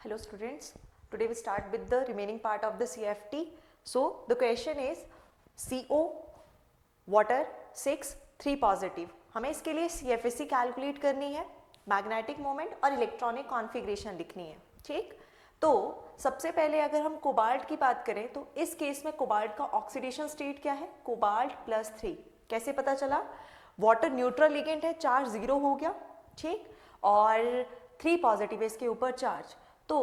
Hello students, today we start with the remaining part of the CFT. So the question is CO, water 6, 3 positive. हमें इसके लिए CFSE calculate करनी है, magnetic moment और electronic configuration लिखनी है, ठीक। तो सबसे पहले अगर हम कोबाल्ट की बात करें तो इस केस में कोबाल्ट का ऑक्सीडेशन स्टेट क्या है, कोबाल्ट +3। कैसे पता चला? वाटर न्यूट्रल लिगेंड है, चार्ज 0 हो गया, ठीक, और 3 पॉजिटिव है इसके ऊपर चार्ज। तो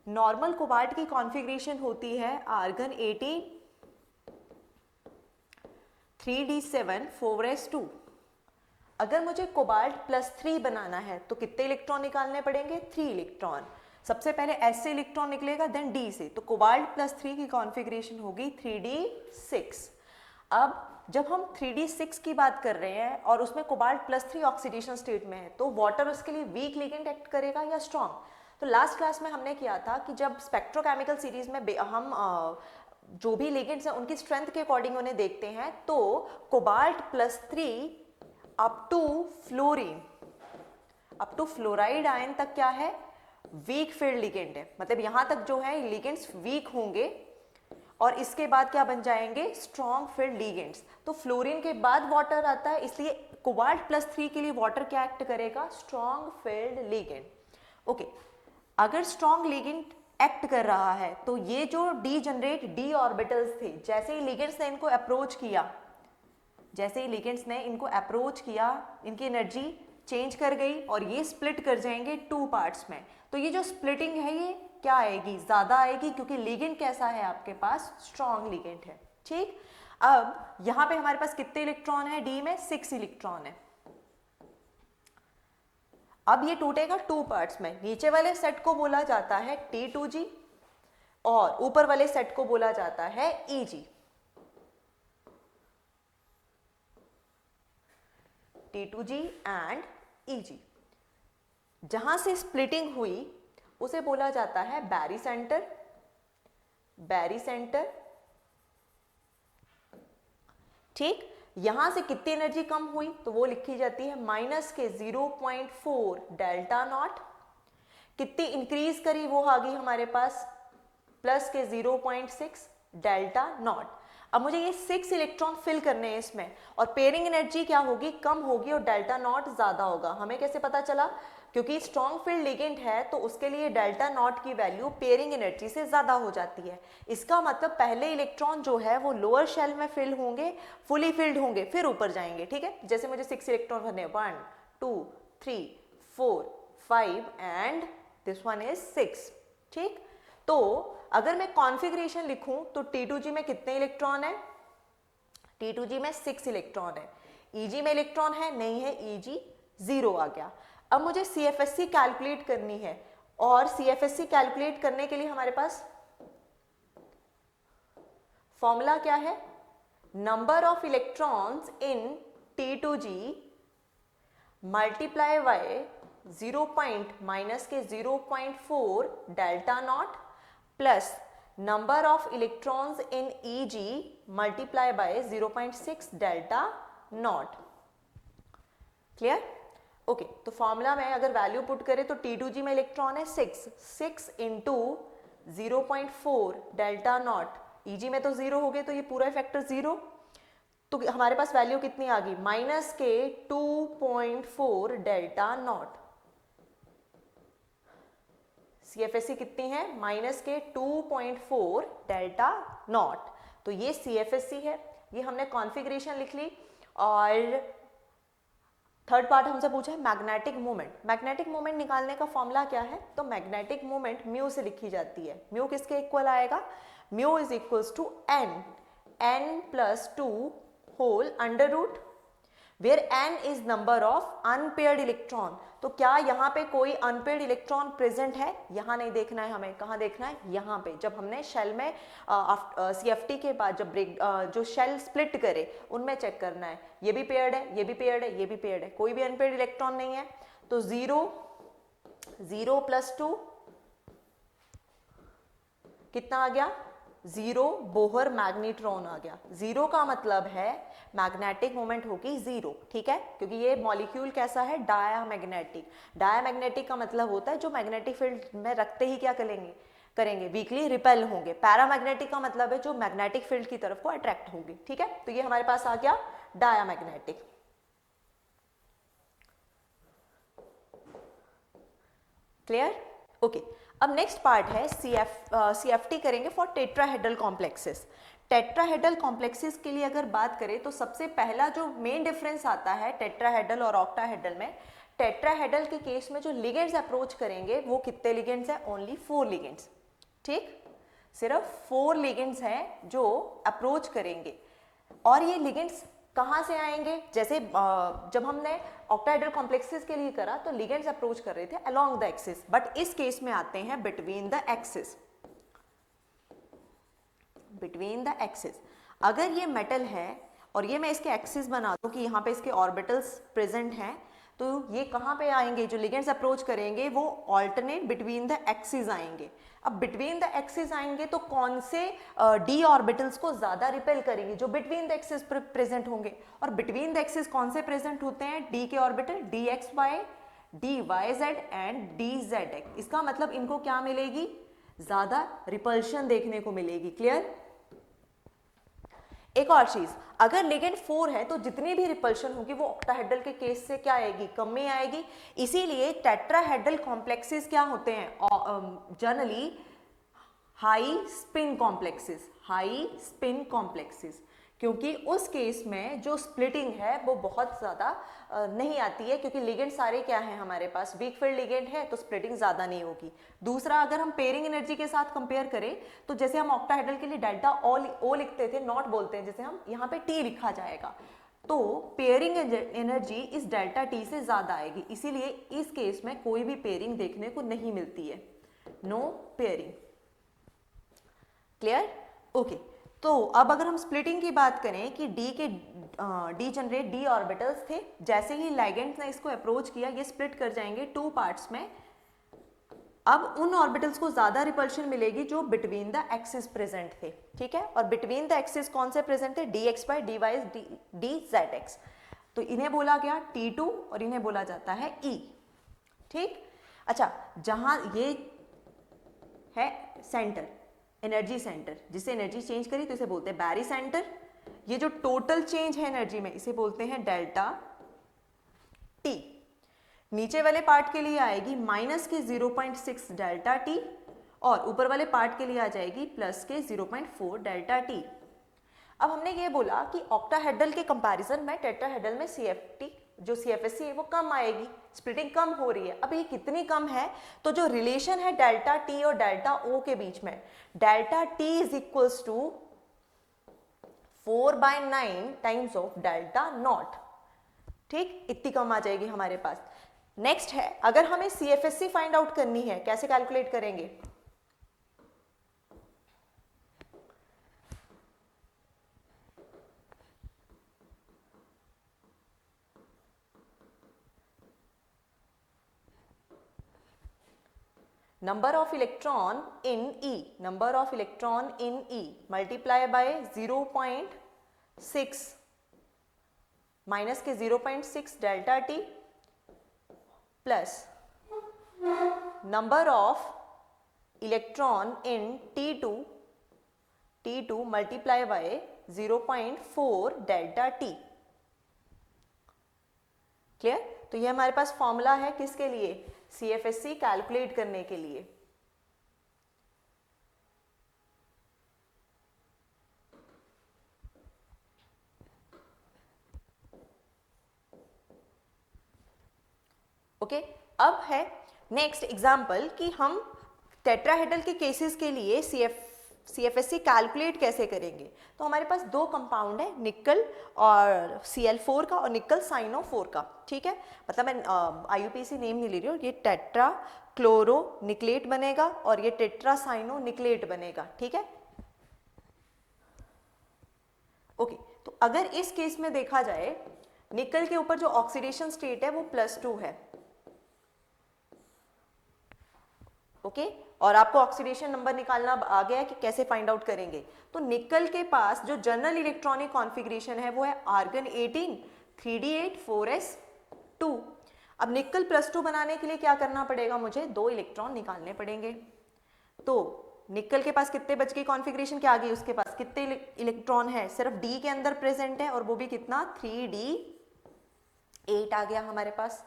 नॉर्मल कोबाल्ट की कॉन्फ़िगरेशन होती है आर्गन 18 3d7 4s2। अगर मुझे कोबाल्ट +3 बनाना है तो कितने इलेक्ट्रॉन निकालने पड़ेंगे? 3 इलेक्ट्रॉन। सबसे पहले S से इलेक्ट्रॉन निकलेगा, देन D से, तो कोबाल्ट +3 की कॉन्फ़िगरेशन होगी 3d6। अब जब हम 3d6 की बात कर रहे हैं और उसमें कोबाल्ट +3 ऑक्सीडेशन स्टेट में है तो वाटर उसके लिए वीक लिगेंड एक्ट करेगा या स्ट्रॉन्ग? तो लास्ट क्लास में हमने किया था कि जब स्पेक्ट्रोकेमिकल सीरीज में हम जो भी लिगेंड्स हैं उनकी स्ट्रेंथ के अकॉर्डिंग उन्हें देखते हैं, तो cobalt +3 up to fluorine, up to fluoride ion तक क्या है? वीक फील्ड लिगेंड है। मतलब यहां तक जो है लिगेंड्स वीक होंगे और इसके बाद क्या बन जाएंगे? Strong field ligands. तो फ्लोरीन के बाद वाटर आता है, इसलिए कोबाल्ट +3 के लिए वाटर क्या एक्ट करेगा? Strong field ligand. ओके, अगर स्ट्रॉन्ग लिगेंड एक्ट कर रहा है तो ये जो डीजनरेट डी ऑर्बिटल्स थे, जैसे ही लिगेंड्स ने इनको अप्रोच किया, जैसे ही लिगेंड्स ने इनको अप्रोच किया, इनकी एनर्जी चेंज कर गई और ये स्प्लिट कर जाएंगे 2 पार्ट्स में। तो ये जो स्प्लिटिंग है ये क्या आएगी? ज्यादा आएगी, क्योंकि लिगेंड कैसा है आपके पास? स्ट्रॉन्ग लिगेंड है, ठीक। अब यहां पे हमारे पास कितने इलेक्ट्रॉन है? डी में 6 इलेक्ट्रॉन है। अब ये टूटेगा 2 पार्ट्स में। नीचे वाले सेट को बोला जाता है T2G और ऊपर वाले सेट को बोला जाता है EG। T2G and EG। जहां से स्प्लिटिंग हुई उसे बोला जाता है बैरी सेंटर, बैरी सेंटर, ठीक। यहां से कितनी एनर्जी कम हुई तो वो लिखी जाती है -0.4 डेल्टा नॉट। कितनी इंक्रीज करी वो आ गई हमारे पास +0.6 डेल्टा नॉट। अब मुझे ये 6 इलेक्ट्रॉन फिल करने हैं इसमें और पेयरिंग एनर्जी क्या होगी? कम होगी और डेल्टा नॉट ज्यादा होगा। हमें कैसे पता चला? क्योंकि स्ट्रॉन्ग फील्ड लिगेंड है तो उसके लिए डेल्टा नॉट की वैल्यू पेयरिंग एनर्जी से ज्यादा हो जाती है। इसका मतलब पहले इलेक्ट्रॉन जो है वो लोअर शेल में फिल होंगे, फुली फिल्ड होंगे, फिर ऊपर जाएंगे, ठीक है। जैसे मुझे 6 इलेक्ट्रॉन भरने, 1 2 3 4 5 एंड दिस वन इज 6, ठीक। तो अगर मैं कॉन्फ़िगरेशन लिखूं तो T2G में कितने इलेक्ट्रॉन है? T2G में 6 इलेक्ट्रॉन है। EG में इलेक्ट्रॉन है? नहीं है, EG 0 आ गया। अब मुझे CFSE कैलकुलेट करनी है और CFSE कैलकुलेट करने के लिए हमारे पास फॉर्मूला क्या है? Number of electrons in T2G multiply by 0.4 delta not plus number of electrons in EG multiply by 0.6 delta not. Clear? Okay, तो फॉर्मूला में अगर वैल्यू पुट करें तो T2G में इलेक्ट्रॉन है 6 इंटू 0.4 डेल्टा नॉट, EG में तो 0 हो गए तो ये पूरा फैक्टर 0, तो हमारे पास वैल्यू कितनी आ गई? -2.4 डेल्टा नॉट। CFSE कितनी है? -2.4 डेल्टा नॉट। तो ये CFSE है, ये हमने कॉन्फ़िगरेशन लिख ली। और थर्ड पार्ट हमसे पूछा है मैग्नेटिक मोमेंट। मैग्नेटिक मोमेंट निकालने का फॉर्मूला क्या है? तो मैग्नेटिक मोमेंट म्यू से लिखी जाती है। म्यू किसके इक्वल आएगा? Mu is equals to n + 2 whole under root, where n is number of unpaired electron. तो क्या यहाँ पे कोई अनपेयर्ड इलेक्ट्रॉन प्रेजेंट है? यहाँ नहीं देखना है हमें, कहाँ देखना है? यहाँ पे। जब हमने शेल में CFT के बाद जब ब्रेक जो शेल स्प्लिट करे उनमें चेक करना है, ये भी पेयर्ड है, ये भी पेयर्ड है, ये भी पेयर्ड है, कोई भी अनपेयर्ड इलेक्ट्रॉन नहीं है। तो 0 + 2 कितना आ गया? जीरो बोहर मैग्नेट्रॉन आ गया। जीरो का मतलब है मैग्नेटिक मोमेंट होगी जीरो, ठीक है, क्योंकि ये मॉलिक्यूल कैसा है, डायामैग्नेटिक। डायामैग्नेटिक का मतलब होता है जो मैग्नेटिक फील्ड में रखते ही क्या करेंगे वीकली रिपेल होंगे। पैरामैग्नेटिक का मतलब है जो मैग्नेटिक फील्ड की तरफ को अट्रैक्ट होंगे, ठीक है। तो ये हमारे पास आ गया डायामैग्नेटिक। Clear, okay. अब नेक्स्ट पार्ट है CFT करेंगे for tetrahedral complexes. Tetrahedral complexes के लिए अगर बात करें तो सबसे पहला जो मेन डिफरेंस आता है टेट्राहेड्रल और ऑक्टाहेड्रल में, टेट्राहेड्रल के केस में जो लिगेंड्स अप्रोच करेंगे वो कितने लिगेंड्स हैं, ओनली 4 लिगेंड्स, ठीक, सिर्फ 4 लिगेंड्स हैं जो अप्रोच करेंगे। और ये लिगेंड्स कहाँ से आएंगे, जैसे जब हमने ऑक्टाहेड्रल कॉम्प्लेक्सेस के लिए करा तो लिगेंड्स अप्रोच कर रहे थे अलोंग द एक्सिस, बट इस केस में आते हैं between the axis. Between the axis, अगर ये मेटल है और ये मैं इसके एक्सिस बना दूं कि यहाँ पे इसके ऑर्बिटल्स प्रेजेंट हैं, तो ये कहाँ पे आएंगे, जो लिगेंड्स अप्रोच करेंगे वो ऑल्टरनेट बिटवीन द एक्सिस आएंगे। अब बिटवीन द एक्सिस आएंगे तो कौन से डी ऑर्बिटल्स को ज्यादा रिपेल करेंगे, जो बिटवीन द एक्सिस प्रेजेंट होंगे। और बिटवीन द एक्सिस कौन से प्रेजेंट होते हैं, डी के orbital d x y, d y z and d z x. इसका मतलब इनको क्या मिलेगी, ज्यादा रिपल्शन देखने को मिलेगी। क्लियर, एक और चीज, अगर लिगेंड 4 है तो जितनी भी रिपल्शन होगी वो ऑक्टाहेड्रल के केस से क्या आएगी, कम में आएगी। इसीलिए टेट्राहेड्रल कॉम्प्लेक्सेस क्या होते हैं, generally high spin complexes, high spin complexes, क्योंकि उस केस में जो स्प्लिटिंग है वो बहुत ज्यादा नहीं आती है, क्योंकि लिगेंड सारे क्या है हमारे पास, वीक फील्ड लिगेंड है, तो स्प्लिटिंग ज्यादा नहीं होगी। दूसरा, अगर हम पेयरिंग एनर्जी के साथ कंपेयर करें तो जैसे हम ऑक्टाहेड्रल के लिए डेल्टा ओ लिखते थे, नॉट बोलते हैं, जैसे हम यहाँ पे टी लिखा जाएगा, तो पेयरिंग एनर्जी इस डेल्टा टी से ज्यादा आएगी। इसीलिए इस केस में कोई भी पेयरिंग देखने को नहीं मिलती है, नो पेयरिंग। Clear, okay. तो अब अगर हम स्प्लिटिंग की बात करें कि डी जनरेट डी ऑर्बिटल्स थे, जैसे ही लिगेंड्स ने इसको अप्रोच किया ये स्प्लिट कर जाएंगे 2 पार्ट्स में। अब उन ऑर्बिटल्स को ज्यादा रिपल्शन मिलेगी जो बिटवीन द एक्सिस प्रेजेंट थे, ठीक है। और बिटवीन द एक्सिस कौन से प्रेजेंट थे, d x y, d y, d z x, तो इन्हें बोला गया T2 और इन्हें बोला जाता है E, ठीक। अच्छा, जहां ये है सेंटर, एनर्जी सेंटर, जिससे एनर्जी चेंज करी तो इसे बोलते हैं बैरी सेंटर। ये जो टोटल चेंज है एनर्जी में इसे बोलते हैं डेल्टा टी। नीचे वाले पार्ट के लिए आएगी माइनस के 0.6 डेल्टा टी और ऊपर वाले पार्ट के लिए आ जाएगी प्लस के 0.4 डेल्टा टी। अब हमने ये बोला कि ऑक्टाहेड्रल के कंपैरिजन में टेट्राहेड्रल में CFT जो CFSC है वो कम आएगी, स्प्लिटिंग कम हो रही है। अब ये कितनी कम है, तो जो रिलेशन है डेल्टा टी और डेल्टा ओ के बीच में, delta t is equals to 4/9 times of delta nought, ठीक, इतनी कम आ जाएगी हमारे पास। नेक्स्ट है, अगर हमें CFSC फाइंड आउट करनी है, कैसे कैलकुलेट करेंगे, number of electron in E, number of electron in E multiply by 0.6 minus के 0.6 delta T plus number of electron in T2 multiply by 0.4 delta T। Clear, तो ये हमारे पास फॉर्मूला है किसके लिए, CFSC कैलकुलेट करने के लिए। ओके, अब है नेक्स्ट एग्जांपल कि हम टेट्राहेड्रल के केसेस के लिए CFSC कैलकुलेट कैसे करेंगे। तो हमारे पास 2 कंपाउंड है, निकल और Cl4 का और निकल साइनो4 का, ठीक है। मतलब मैं IUPAC नेम नहीं ले रही हूँ, ये टेट्रा क्लोरो निकलेट बनेगा और ये टेट्रा साइनो निकलेट बनेगा, ठीक है। ओके, तो अगर इस केस में देखा जाए निकल के ऊपर जो ऑक्सीडेशन स्टेट है वो +2 है, ओके और आपको ऑक्सीडेशन नंबर निकालना आ गया है कि कैसे फाइंड आउट करेंगे। तो निकल के पास जो जनरल इलेक्ट्रॉनिक कॉन्फ़िगरेशन है वो है आर्गन 18 3d8 4s2। अब निकल +2 बनाने के लिए क्या करना पड़ेगा, मुझे 2 इलेक्ट्रॉन निकालने पड़ेंगे। तो निकल के पास कितने बच गई कॉन्फ़िगरेशन, क्या आ गई, उसके पास कितने इलेक्ट्रॉन है, सिर्फ डी के अंदर प्रेजेंट है और वो भी कितना 3d8 आ गया हमारे पास।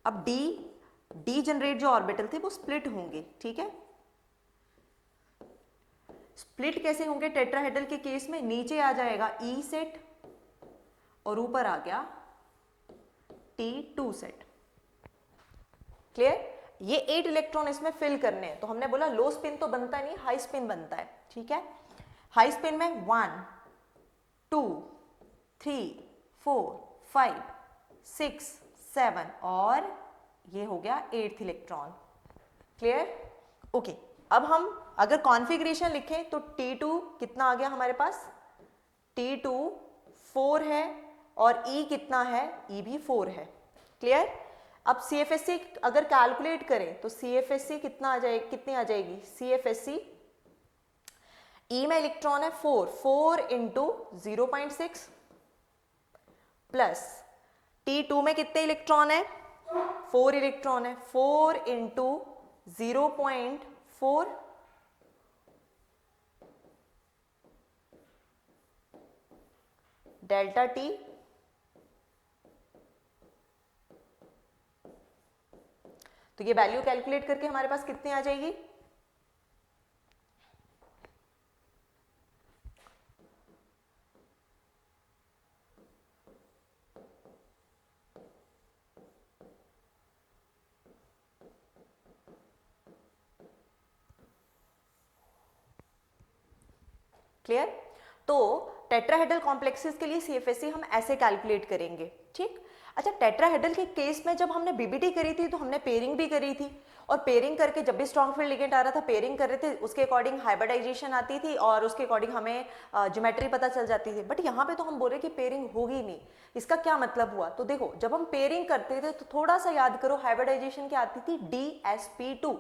अब डी जनरेट जो ऑर्बिटल थे वो स्प्लिट होंगे, ठीक है। स्प्लिट कैसे होंगे टेट्राहेड्रल के केस में, नीचे आ जाएगा ई सेट और ऊपर आ गया T2 सेट। क्लियर, ये 8 इलेक्ट्रॉन इसमें फिल करने हैं। तो हमने बोला लो स्पिन तो बनता नहीं, हाई स्पिन बनता है, ठीक है। हाई स्पिन में 1 2 3 4 5 6 7 और ये हो गया 8th इलेक्ट्रॉन। Clear, okay. अब हम अगर कॉन्फ़िगरेशन लिखें तो T2 कितना आ गया हमारे पास, T2 4 है और E कितना है, E भी 4 है। क्लियर, अब CFSC अगर कैलकुलेट करें तो CFSC कितना आ जाएगी, कितनी आ जाएगी CFSC, E में इलेक्ट्रॉन है 4 इंटू 0.6 प्लस T2 में कितने इलेक्ट्रॉन है, 4 इलेक्ट्रॉन है, 4 इंटू 0.4 डेल्टा T तो ये वैल्यू कैलकुलेट करके हमारे पास कितनी आ जाएगी, क्लियर। तो टेट्राहेड्रल कॉम्प्लेक्सेस के लिए CFSC हम ऐसे कैलकुलेट करेंगे, ठीक। अच्छा, टेट्राहेड्रल के केस में जब हमने BBT करी थी तो हमने पेयरिंग भी करी थी और पेयरिंग करके जब भी स्ट्रॉन्ग फील्ड लिगेंड आ रहा था पेयरिंग कर रहे थे, उसके अकॉर्डिंग हाइब्रिडाइजेशन आती थी और उसके अकॉर्डिंग हमें ज्योमेट्री पता चल जाती थी। बट यहाँ पे तो हम बोल रहे कि पेयरिंग होगी नहीं। इसका क्या मतलब हुआ, तो देखो जब हम पेयरिंग करते थे तो थोड़ा सा याद करो, हाइब्रिडाइजेशन क्या आती थी, DsP2।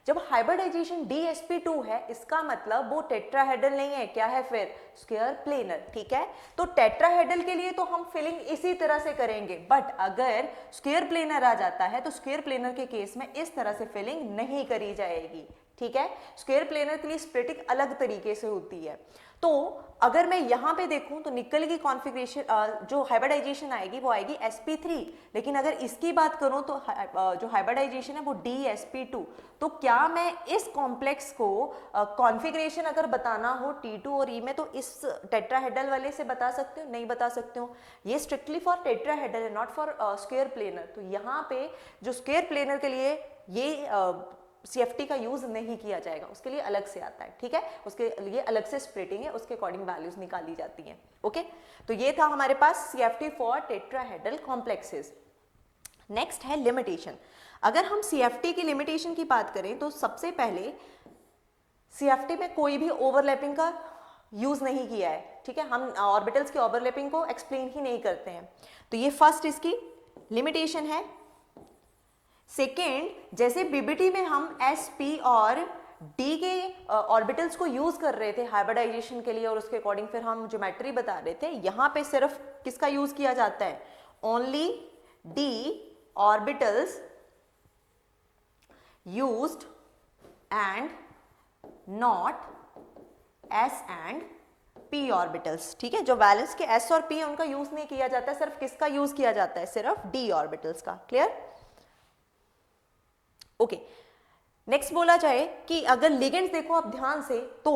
जब हाइब्रिडाइजेशन DsP2 है इसका मतलब वो टेट्राहेड्रल नहीं है, क्या है फिर, स्क्वायर प्लेनर, ठीक है। तो टेट्राहेड्रल के लिए तो हम फिलिंग इसी तरह से करेंगे, बट अगर स्क्वायर प्लेनर आ जाता है तो स्क्वायर प्लेनर के केस में इस तरह से फिलिंग नहीं करी जाएगी, ठीक है। स्क्वायर प्लेनर के लिए स्प्लिटिंग अलग तरीके से होती है। तो अगर मैं यहां पे देखूं तो निकल की कॉन्फ़िगरेशन जो हाइब्रिडाइजेशन आएगी वो आएगी sp3, लेकिन अगर इसकी बात करूं तो जो हाइब्रिडाइजेशन है वो dsp2। तो क्या मैं इस कॉम्प्लेक्स को कॉन्फ़िगरेशन अगर बताना हो T2 और E में तो इस टेट्राहेड्रल वाले से बता सकते हो, नहीं बता सकते हो। ये स्ट्रिक्टली फॉर टेट्राहेड्रल है, नॉट फॉर स्क्वायर प्लेनर। तो यहाँ पे जो स्क्वायर प्लेनर के लिए ये CFT का यूज नहीं किया जाएगा, उसके लिए अलग से आता है, ठीक है। उसके लिए अलग से स्प्लिटिंग है, उसके अकॉर्डिंग वैल्यूज निकाली जाती हैं, ओके। तो ये था हमारे पास CFT for tetrahedral complexes. Next है लिमिटेशन। अगर हम CFT की लिमिटेशन की बात करें तो सबसे पहले CFT में कोई भी ओवरलैपिंग का यूज नहीं किया है, ठीक है। हम ऑर्बिटल्स की ओवरलैपिंग को एक्सप्लेन ही नहीं करते हैं। तो ये फर्स्ट इसकी लिमिटेशन है। सेकेंड, जैसे BBT में हम sp और d के ऑर्बिटल्स को यूज कर रहे थे हाइब्रिडाइजेशन के लिए और उसके अकॉर्डिंग फिर हम ज्योमेट्री बता रहे थे, यहाँ पे सिर्फ किसका यूज किया जाता है, only d orbitals used and not s and p orbitals, ठीक है। जो वैलेंस के s और p है उनका यूज नहीं किया जाता है, सिर्फ किसका यूज किया जाता है, सिर्फ d ऑर्बिटल्स का। Clear, okay. नेक्स्ट बोला जाए कि अगर लिगेंड्स देखो आप ध्यान से तो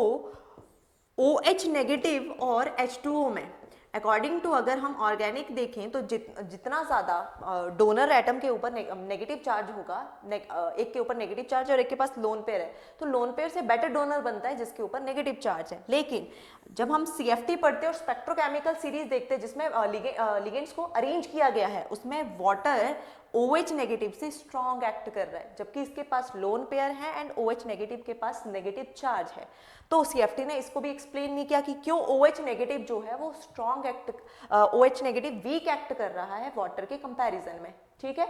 OH नेगेटिव और H2O में अकॉर्डिंग टू अगर हम ऑर्गेनिक देखें तो जितना ज़्यादा डोनर एटम के ऊपर नेगेटिव चार्ज होगा, एक के ऊपर नेगेटिव चार्ज और एक के पास लोन पेयर है, तो लोन पेयर से बेटर डोनर बनता है जिसके ऊपर नेगेटिव चार्ज है। लेकिन जब हम CFT पढ़ते हैं और स्पेक्ट्रोकेमिकल सीरीज देखते हैं जिसमें लिगेंड्स को अरेंज किया गया है, उसमें वाटर OH नेगेटिव से स्ट्रॉन्ग एक्ट कर रहा है, जबकि इसके पास लोन पेयर है एंड OH नेगेटिव के पास नेगेटिव चार्ज है। तो CFT ने इसको भी एक्सप्लेन नहीं किया कि क्यों OH नेगेटिव जो है वो strong act, OH negative weak act कर रहा है वाटर के कंपैरिजन में। ठीक है,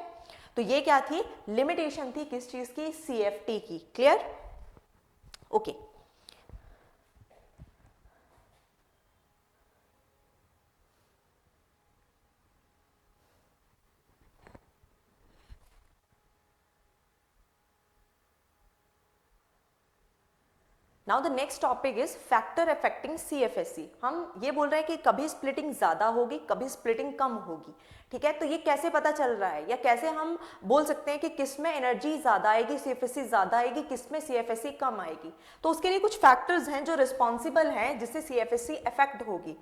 तो ये क्या थी, लिमिटेशन थी किस चीज की, CFT की। Clear? Okay. Now the next topic is factor affecting CFSE। हम ये बोल रहे हैं कि कभी स्प्लिटिंग ज्यादा होगी, कभी स्प्लिटिंग कम होगी। ठीक है, तो ये कैसे पता चल रहा है, या कैसे हम बोल सकते हैं कि किस में एनर्जी ज्यादा आएगी, CFSE ज्यादा आएगी, किस में CFSE कम आएगी। तो उसके लिए कुछ फैक्टर्स हैं जो रिस्पॉन्सिबल हैं जिससे CFSE अफेक्ट होगी।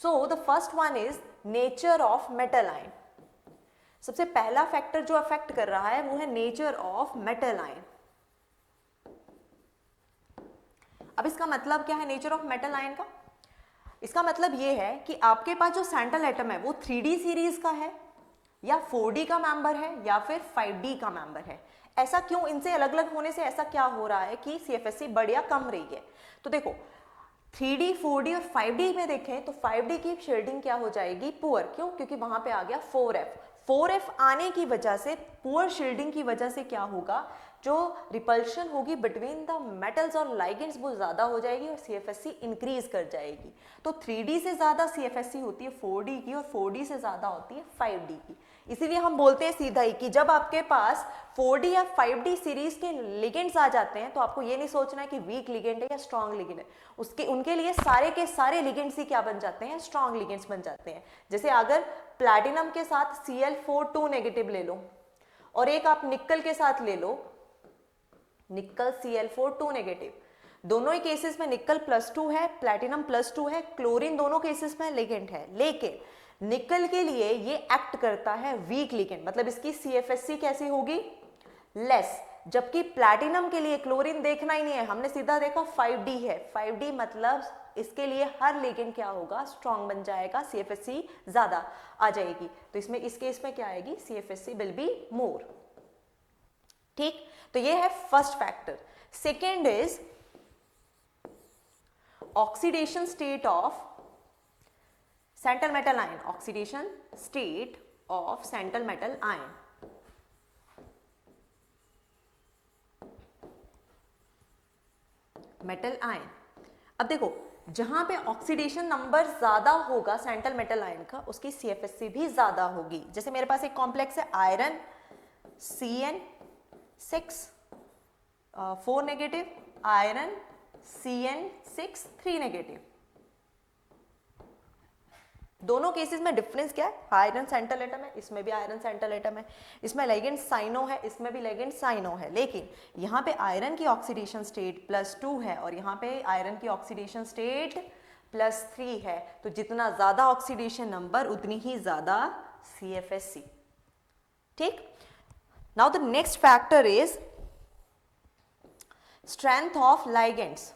So the first one is nature of metal ion. सबसे पहला फैक्टर जो अफेक्ट कर रहा है वो है नेचर ऑफ मेटल आयन। अब इसका मतलब क्या है नेचर ऑफ मेटल आयन का? इसका मतलब ये है कि आपके पास जो सेंट्रल एटम है वो 3D सीरीज का है, या 4D का मेंबर है, या फिर 5D का मेंबर है। ऐसा क्यों, इनसे अलग अलग होने से ऐसा क्या हो रहा है कि CFSE बढ़ या कम रही है? तो देखो 3D, 4D और 5D में देखें तो 5D की शेडिंग क्या हो जाएगी, पुअर। क्यों? क्योंकि वहां पे आ गया 4F आने की वजह से, पुअर शेडिंग की वजह से क्या होगा, जो रिपल्शन होगी बिटवीन द मेटल्स और लाइगेंड्स वो ज्यादा हो जाएगी और CFSE इंक्रीज कर जाएगी। तो 3D से ज्यादा CFSE होती है 4D की, और 4D से ज्यादा होती है 5D की। इसीलिए हम बोलते हैं सीधा ही कि जब आपके पास 4D या 5D सीरीज के लिगेंड्स आ जाते हैं तो आपको ये नहीं सोचना है कि वीक लिगेंड है या स्ट्रॉन्ग लिगेंड है। उसके उनके लिए सारे के सारे लिगेंड्स ही क्या बन जाते हैं, स्ट्रॉन्ग लिगेंड्स बन जाते हैं। जैसे अगर प्लैटिनम के साथ Cl4 नेगेटिव ले लो, और एक आप निकल के साथ ले लो, निकल Cl4 नेगेटिव, दोनों ही केसेस में निकल +2 है, प्लैटिनम +2 है, क्लोरीन दोनों केसेस में लिगेंड है। लेकिन निकल के लिए ये एक्ट करता है वीक लिगेंड, मतलब इसकी CFSE कैसी होगी, लेस। जबकि प्लैटिनम के लिए क्लोरीन देखना ही नहीं है, हमने सीधा देखा 5D है, 5D मतलब इसके लिए हर लिगेंड क्या होगा, स्ट्रॉन्ग बन जाएगा, CFSE ज्यादा आ जाएगी। तो इसमें इस केस में क्या आएगी, CFSE विल बी मोर। ठीक, तो ये है first factor. Second is oxidation state of central metal ion, oxidation state of central metal ion. Metal ion, अब देखो जहां पे ऑक्सीडेशन नंबर ज्यादा होगा सेंट्रल मेटल आयन का, उसकी CFSE भी ज्यादा होगी। जैसे मेरे पास एक कॉम्प्लेक्स है iron CN6 4 negative, iron CN6 3 negative. दोनों केसेस में डिफरेंस क्या है, आयरन सेंट्रल एटम है, इसमें भी आयरन सेंट्रल एटम है, इसमें लिगेंड साइनो है, इसमें भी लिगेंड साइनो है। लेकिन यहाँ पे आयरन की ऑक्सीडेशन स्टेट +2 है और यहाँ पे आयरन की ऑक्सीडेशन स्टेट +3 है। तो जितना ज्यादा ऑक्सीडेशन नंबर उतनी ही ज्यादा CFSE। ठीक, now the next factor is strength of ligands.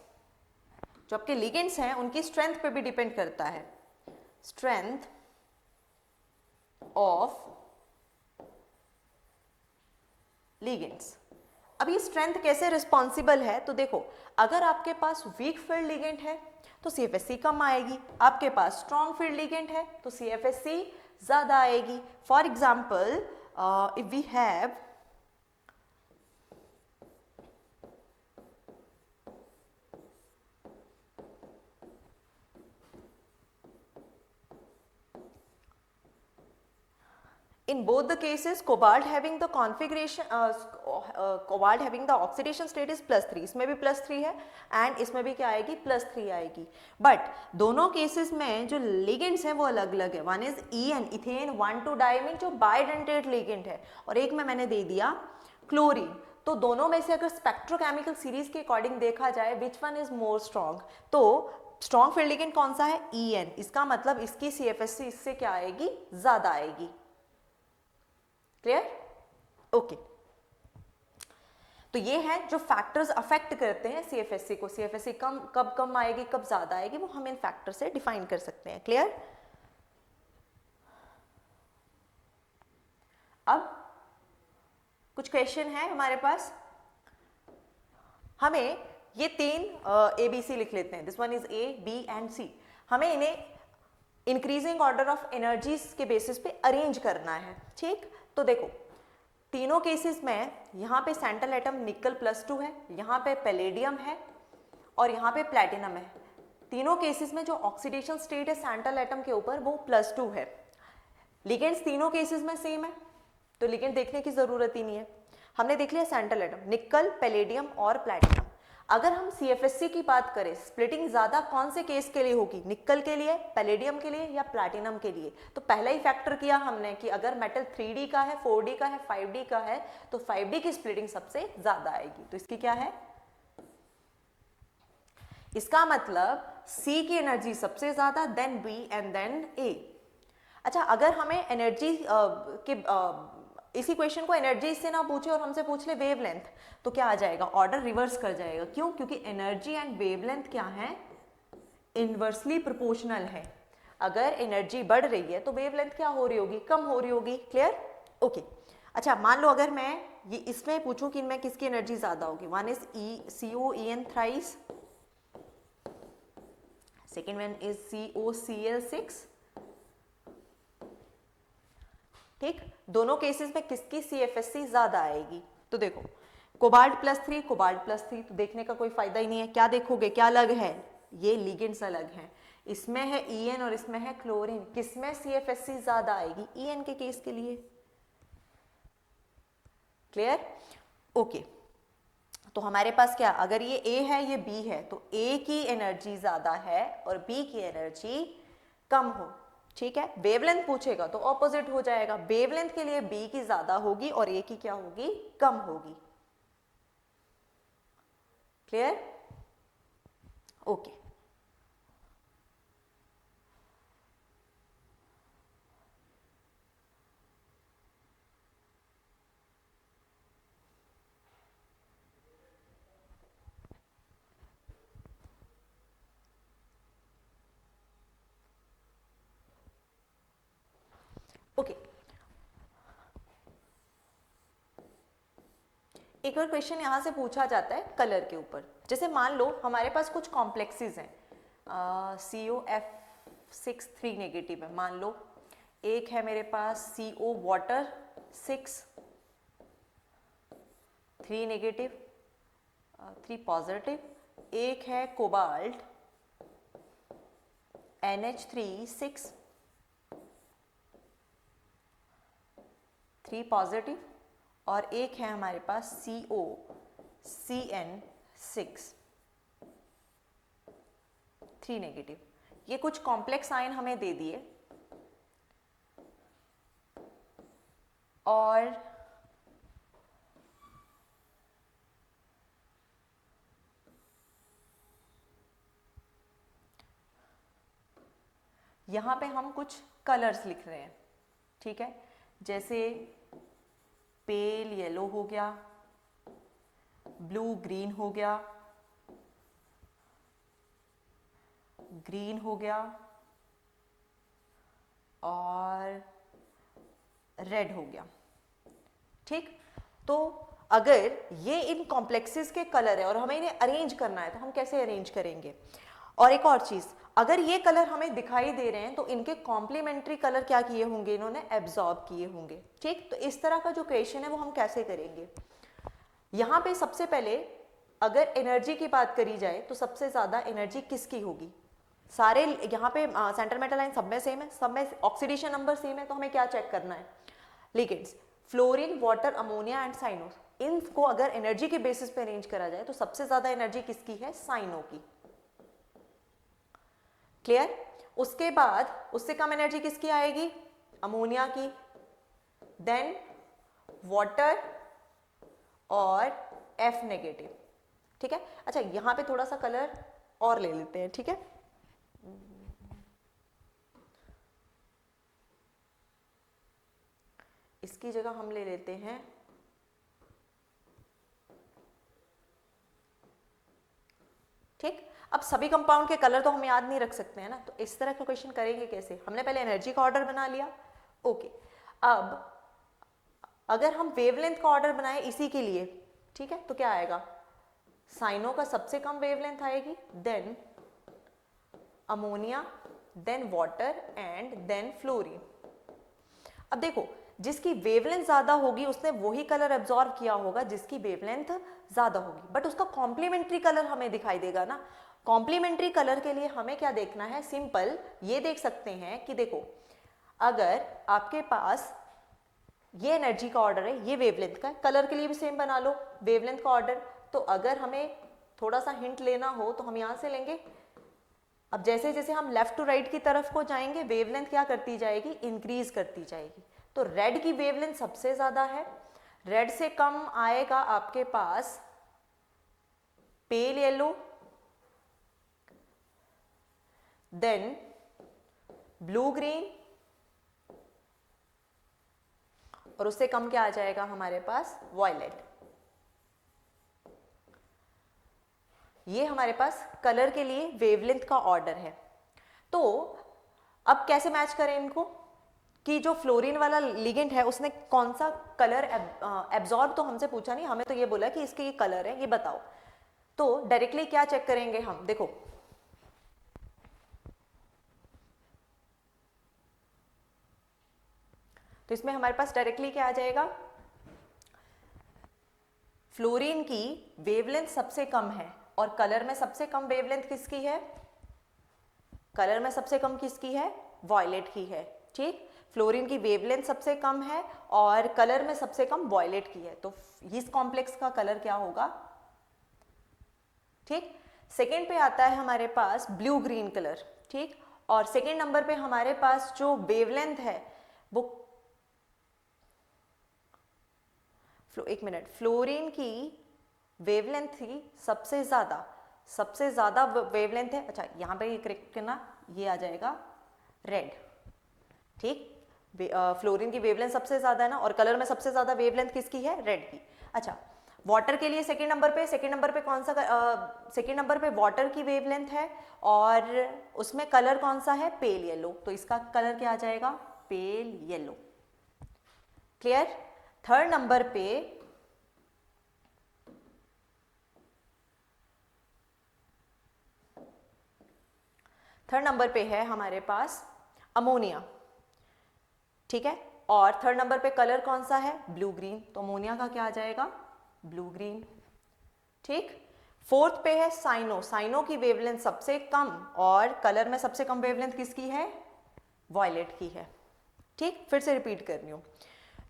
जो आपके लिगेंड्स हैं उनकी स्ट्रेंथ पे भी डिपेंड करता है, स्ट्रेंथ ऑफ लिगेंड्स। अब ये स्ट्रेंथ कैसे रिस्पॉन्सिबल है, तो देखो अगर आपके पास वीक फील्ड लिगेंड है तो CFSE कम आएगी, आपके पास स्ट्रॉन्ग फील्ड लिगेंड है तो CFSE ज्यादा आएगी। For example if we have in both the cases cobalt having the configuration cobalt having the oxidation state is +3, इसमें भी +3 है एंड इसमें भी क्या आएगी, +3 आएगी। बट दोनों केसेस में जो लिगेंड्स हैं वो अलग अलग है। One is EN ethane 1,2 diamine जो बाइडेंटेट लिगेंड है, और एक में मैंने दे दिया क्लोरीन। तो दोनों में से अगर स्पेक्ट्रोकेमिकल सीरीज के अकॉर्डिंग देखा जाए which one is more strong, तो स्ट्रॉन्ग फील्ड लिगेंड कौन सा है, EN। इसका मतलब इसकी CFSE इससे क्या आएगी, ज्यादा आएगी। क्लियर? ओके, तो ये है जो फैक्टर्स अफेक्ट करते हैं CFSE को। CFSE कब कम आएगी, कब ज्यादा आएगी, वो हम इन फैक्टर से डिफाइन कर सकते हैं। क्लियर? अब कुछ क्वेश्चन है हमारे पास, हमें ये तीन ABC लिख लेते हैं, this one is A, B and C। हमें इन्हें इंक्रीजिंग ऑर्डर ऑफ एनर्जीज के बेसिस पे अरेंज करना है, ठीक। तो देखो तीनों केसेस में यहाँ पे सेंट्रल एटम निकल +2 है, यहाँ पे पैलेडियम है और यहाँ पे प्लैटिनम है। तीनों केसेस में जो ऑक्सीडेशन स्टेट है सेंट्रल एटम के ऊपर वो +2 है। लिगेंड्स तीनों केसेस में सेम है, तो लिगेंड देखने की जरूरत ही नहीं है। हमने देख लिया सेंट्रल एटम निकल, पैलेडियम और प्लैटिनम। अगर हम CFSC की बात करें, स्प्लिटिंग ज्यादा कौन से केस के लिए होगी, निकल के लिए, पैलेडियम के लिए या प्लैटिनम के लिए? तो पहला ही फैक्टर किया हमने कि अगर मेटल 3D का है, 4D का है, 5D का है तो 5D की स्प्लिटिंग सबसे ज्यादा आएगी। तो इसकी क्या है, इसका मतलब C की एनर्जी सबसे ज्यादा, then B and then A। अच्छा, अगर हमें एनर्जी इसी क्वेश्चन को एनर्जी से ना पूछे और हमसे पूछ ले वेवलेंथ, तो क्या आ जाएगा, ऑर्डर रिवर्स कर जाएगा। क्यों? क्योंकि एनर्जी एंड वेवलेंथ क्या है, इनवर्सली प्रोपोर्शनल है। अगर एनर्जी बढ़ रही है तो वेवलेंथ क्या हो रही होगी, कम हो रही होगी। क्लियर? ओके। अच्छा, मान लो अगर मैं ये इसमें पूछूं कि इनमें किसकी एनर्जी ज्यादा होगी, one is COEN thrice, second one is COCl6, ठीक। दोनों केसेस में किसकी CFSC ज्यादा आएगी? तो देखो कोबाल्ट +3, कोबाल्ट +3, तो देखने का कोई फायदा ही नहीं है। क्या देखोगे, क्या अलग है, ये लिगेंड्स अलग हैं। इसमें है EN और इसमें है क्लोरीन, किसमें CFSC ज्यादा आएगी, EN के केस के लिए। क्लियर? ओके। तो हमारे पास क्या, अगर ये A है ये B है तो A की एनर्जी ज्यादा है और B की एनर्जी कम हो, ठीक है। वेवलेंथ पूछेगा तो ऑपोजिट हो जाएगा, वेवलेंथ के लिए B की ज्यादा होगी और A की क्या होगी, कम होगी। क्लियर? ओके। ओके, एक और क्वेश्चन यहां से पूछा जाता है कलर के ऊपर। जैसे मान लो हमारे पास कुछ कॉम्प्लेक्सेस हैं, COF6 3 नेगेटिव है, मान लो एक है मेरे पास CO वाटर 6 3 नेगेटिव 3 पॉजिटिव, एक है कोबाल्ट NH3 6 3 पॉजिटिव और एक है हमारे पास COCN6 3 नेगेटिव। ये कुछ कॉम्प्लेक्स आयन हमें दे दिए और यहां पे हम कुछ कलर्स लिख रहे हैं, ठीक है। जैसे पेल येलो हो गया, ब्लू ग्रीन हो गया, ग्रीन हो गया और रेड हो गया, ठीक। तो अगर ये इन कॉम्प्लेक्सेस के कलर है और हमें इन्हें अरेंज करना है तो हम कैसे अरेंज करेंगे? और एक और चीज, अगर ये कलर हमें दिखाई दे रहे हैं तो इनके कॉम्प्लीमेंट्री कलर क्या किए होंगे, इन्होंने एब्जॉर्ब किए होंगे, ठीक। तो इस तरह का जो क्वेश्चन है वो हम कैसे करेंगे? यहां पे सबसे पहले अगर एनर्जी की बात करी जाए तो सबसे ज्यादा एनर्जी किसकी होगी? सारे यहाँ पे सेंट्रल मेटल लाइन सब में सेम है, सब में ऑक्सीडेशन नंबर सेम है, तो हमें क्या चेक करना है? Ligands fluorine, water, ammonia and cyano, इनको अगर एनर्जी के बेसिस पे अरेंज करा जाए तो सबसे ज्यादा एनर्जी किसकी है? साइनो की। क्लियर? उसके बाद उससे कम एनर्जी किसकी आएगी? अमोनिया की, देन वाटर और F नेगेटिव, ठीक है। अच्छा, यहां पे थोड़ा सा कलर और ले लेते हैं, ठीक है। इसकी जगह हम ले लेते हैं ठीक। अब सभी कंपाउंड के कलर तो हम याद नहीं रख सकते हैं ना, तो इस तरह का क्वेश्चन करेंगे कैसे? हमने पहले एनर्जी का ऑर्डर बना लिया, ओके। अब अगर हम वेवलेंथ का ऑर्डर बनाए इसी के लिए, ठीक है, तो क्या आएगा, साइनो का सबसे कम वेवलेंथ आएगी, then ammonia, then water and then fluorine. अब देखो, जिसकी वेवलेंथ ज्यादा होगी उसने वही कलर एब्जॉर्ब किया होगा जिसकी वेवलेंथ ज्यादा होगी, बट उसका कॉम्प्लीमेंट्री कलर हमें दिखाई देगा ना। कॉम्प्लीमेंट्री कलर के लिए हमें क्या देखना है, सिंपल ये देख सकते हैं कि देखो, अगर आपके पास ये एनर्जी का ऑर्डर है, ये वेवलेंथ का है, कलर के लिए भी सेम बना लो वेवलेंथ का ऑर्डर। तो अगर हमें थोड़ा सा हिंट लेना हो तो हम यहां से लेंगे। अब जैसे जैसे हम लेफ्ट टू राइट की तरफ को जाएंगे, वेवलेंथ क्या करती जाएगी, इंक्रीज करती जाएगी। तो रेड की वेवलेंथ सबसे ज्यादा है, रेड से कम आएगा आपके पास pale yellow, then blue green, और उससे कम क्या आ जाएगा हमारे पास, वॉयलेट। ये हमारे पास कलर के लिए वेवलेंथ का ऑर्डर है। तो अब कैसे मैच करें इनको, कि जो फ्लोरीन वाला लिगेंड है उसने कौन सा कलर एब्जॉर्ब तो हमसे पूछा नहीं, हमें तो ये बोला कि इसके ये कलर है, ये बताओ। तो डायरेक्टली क्या चेक करेंगे हम, देखो तो इसमें हमारे पास डायरेक्टली क्या आ जाएगा, फ्लोरीन की वेवलेंथ सबसे कम है और कलर में सबसे कम वेवलेंथ किसकी है, कलर में सबसे कम किसकी है, वॉयलेट की है। ठीक, फ्लोरीन की वेवलेंथ सबसे कम है और कलर में सबसे कम वॉयलेट की है, तो इस कॉम्प्लेक्स का कलर क्या होगा। ठीक, सेकेंड पे आता है हमारे पास ब्लू ग्रीन कलर। ठीक, और सेकेंड नंबर पे हमारे पास जो वेवलेंथ है वो, एक मिनट, फ्लोरीन की वेवलेंथ थी सबसे ज्यादा वेवलेंथ है, अच्छा यहां पे करेक्ट करना, ये आ जाएगा रेड। ठीक, फ्लोरीन की वेवलेंथ सबसे ज्यादा है ना, और कलर में सबसे ज्यादा वेवलेंथ किसकी है, रेड की। अच्छा, वाटर के लिए सेकेंड नंबर पे कौन सा, सेकेंड नंबर पे वाटर की वेवलेंथ है और उसमें कलर कौन सा है, पेल येलो, तो इसका कलर क्या आ जाएगा, pale yellow. Clear. Third number पे है हमारे पास अमोनिया। ठीक है, और थर्ड नंबर पे कलर कौन सा है, ब्लू ग्रीन, तो अमोनिया का क्या आ जाएगा, ब्लू ग्रीन। ठीक, फोर्थ पे है साइनो की वेवलेंथ सबसे कम और कलर में सबसे कम वेवलेंथ किसकी है, वॉयलेट की है। ठीक, फिर से रिपीट कर रही हूं,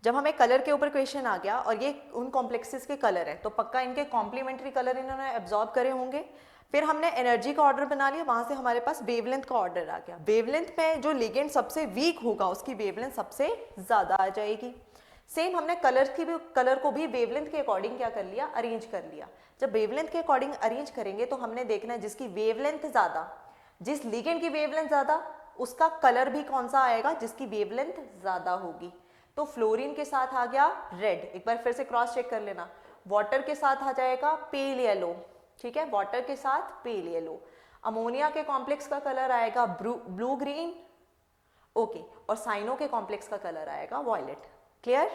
जब हमें कलर के ऊपर क्वेश्चन आ गया और ये उन कॉम्प्लेक्सेस के कलर है तो पक्का इनके कॉम्प्लीमेंट्री कलर इन्होंने एब्जॉर्ब करे होंगे। फिर हमने एनर्जी का ऑर्डर बना लिया, वहां से हमारे पास वेवलेंथ का ऑर्डर आ गया। वेवलेंथ में जो लिगेंड सबसे वीक होगा उसकी वेवलेंथ सबसे ज्यादा आ जाएगी। सेम हमने कलर को भी वेवलेंथ के अकॉर्डिंग क्या कर लिया, अरेंज कर लिया। जब वेवलेंथ के अकॉर्डिंग अरेंज करेंगे तो हमने देखना है जिसकी वेवलेंथ ज्यादा, जिस लिगेंड की वेवलेंथ ज्यादा उसका कलर भी कौन सा आएगा, जिसकी वेवलेंथ ज्यादा होगी। तो फ्लोरीन के साथ आ गया रेड, एक बार फिर से क्रॉस चेक कर लेना। वाटर के साथ आ जाएगा पेल येलो, ठीक है, वाटर के साथ पेल येलो। अमोनिया के कॉम्प्लेक्स का कलर आएगा ब्लू ग्रीन, ओके, और साइनो के कॉम्प्लेक्स का कलर आएगा वॉयलेट। क्लियर।